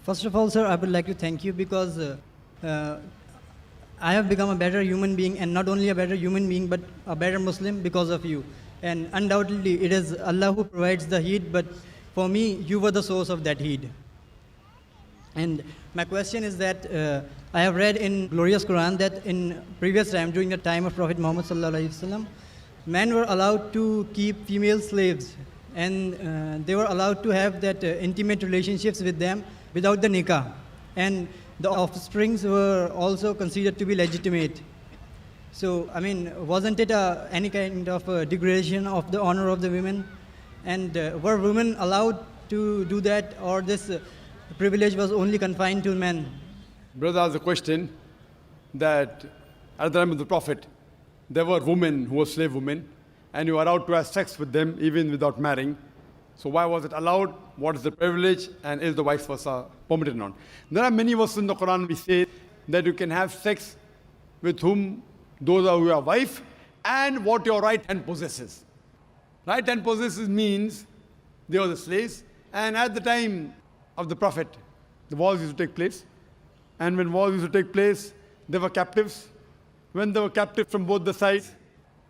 First of all, sir, I would like to thank you because uh, I have become a better human being, and not only a better human being, but a better Muslim because of you. And undoubtedly, it is Allah who provides the heat, but for me, you were the source of that heat. And my question is that I have read in glorious Quran that in previous time, during the time of Prophet Muhammad sallallahu alaihi wasallam, men were allowed to keep female slaves, and they were allowed to have that intimate relationships with them without the nikah, and the offsprings were also considered to be legitimate. So, I mean, wasn't it any kind of degradation of the honor of the women? And were women allowed to do that, or this privilege was only confined to men? Brother asked a question that at the time of the Prophet, there were women who were slave women, and you were allowed to have sex with them even without marrying. So why was it allowed? What is the privilege? And is the vice versa permitted or not? There are many verses in the Quran which say that you can have sex with whom those are your wife and what your right hand possesses. Right hand possesses means they were the slaves, and at the time of the Prophet, the wars used to take place. And when wars used to take place, they were captives. When they were captive from both the sides,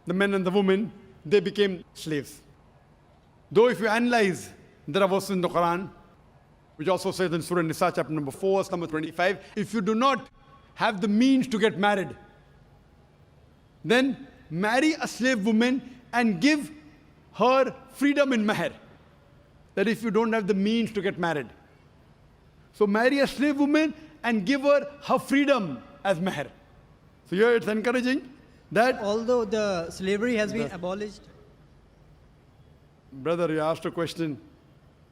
the men and the women, they became slaves. Though if you analyze, there are verses in the Quran, which also says in Surah Nisa, chapter number 4, verse number 25, if you do not have the means to get married, then marry a slave woman and give her freedom in mahr. That if you don't have the means to get married. So marry a slave woman and give her her freedom as mahr. So here it's encouraging that... Although the slavery has been abolished, Brother, you asked a question.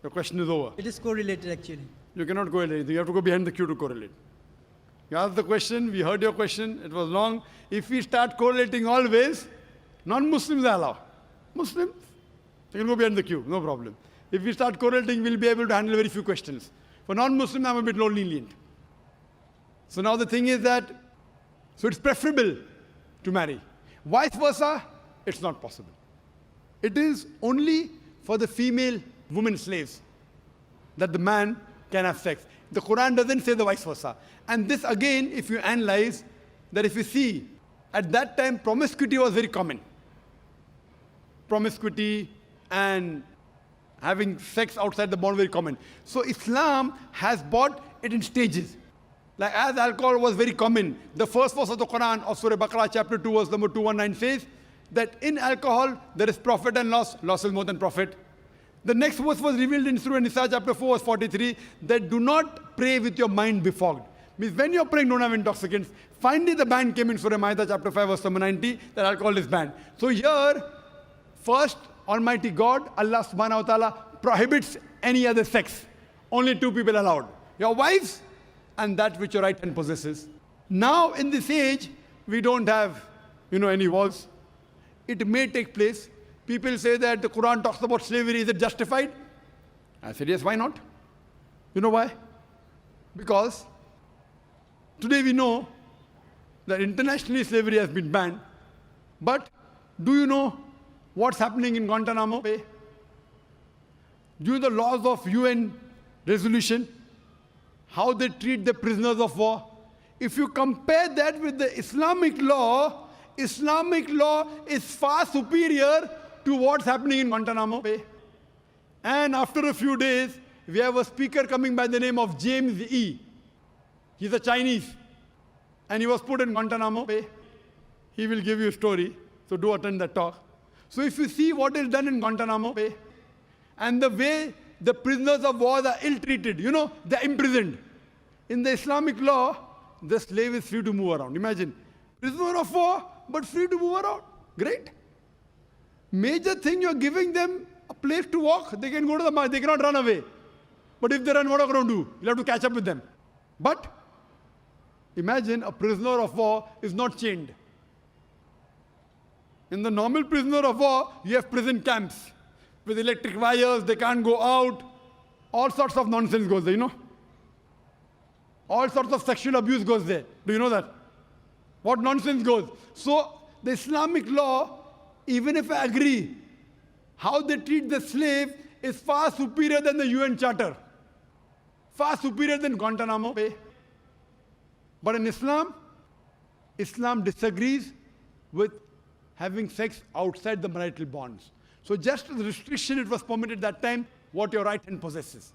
Your question is over. it is correlated actually. You cannot correlate. You have to go behind the queue to correlate. You asked the question, we heard your question, it was long. If we start correlating always, non-Muslims are allowed. Muslims, they can go behind the queue, no problem. If we start correlating, we'll be able to handle very few questions. For non-Muslims, I'm a bit more lenient. So now the thing is that, so it's preferable to marry. Vice versa, it's not possible. It is only for the female women slaves that the man can have sex. The Quran doesn't say the vice versa. And this again, if you analyze, that if you see, at that time promiscuity was very common. Promiscuity and having sex outside the bond very common. So Islam has brought it in stages. Like as alcohol was very common, the first verse of the Quran of Surah Baqarah chapter 2 verse number 219 says that in alcohol there is profit and loss. Loss is more than profit. The next verse was revealed in Surah Nisa chapter 4 verse 43 that do not pray with your mind befogged. Means when you're praying, don't have intoxicants. Finally the ban came in Surah Ma'idah chapter 5 verse number 90 that alcohol is banned. So here, first Almighty God, Allah subhanahu wa ta'ala prohibits any other sex. Only two people allowed. Your wives and that which your right hand possesses. Now in this age, we don't have, any wars. It may take place. People say that the Quran talks about slavery. Is it justified? I said, yes, why not? You know why? Because today we know that internationally slavery has been banned. But do you know what's happening in Guantanamo Bay? Due to the laws of UN resolution, how they treat the prisoners of war. If you compare that with the Islamic law is far superior to what's happening in Guantanamo Bay. And after a few days, we have a speaker coming by the name of James E. He's a Chinese. And he was put in Guantanamo Bay. He will give you a story, so do attend that talk. So if you see what is done in Guantanamo Bay, and the way the prisoners of war are ill-treated, they're imprisoned. In the Islamic law, the slave is free to move around. Imagine, prisoner of war, but free to move around. Great. Major thing, you're giving them a place to walk. They can go to the market, they cannot run away. But if they run, what are you going to do? You'll have to catch up with them. But imagine a prisoner of war is not chained. In the normal prisoner of war, you have prison camps with electric wires, they can't go out. All sorts of nonsense goes there, All sorts of sexual abuse goes there. Do you know that? What nonsense goes? So the Islamic law, even if I agree, how they treat the slave is far superior than the UN Charter. far superior than Guantanamo Bay. But in Islam, Islam disagrees with having sex outside the marital bonds. So just the restriction, it was permitted that time, what your right hand possesses.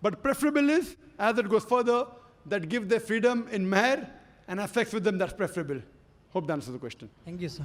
But preferable is, as it goes further, that give their freedom in mahr and have sex with them, that's preferable. Hope that answers the question. Thank you, sir.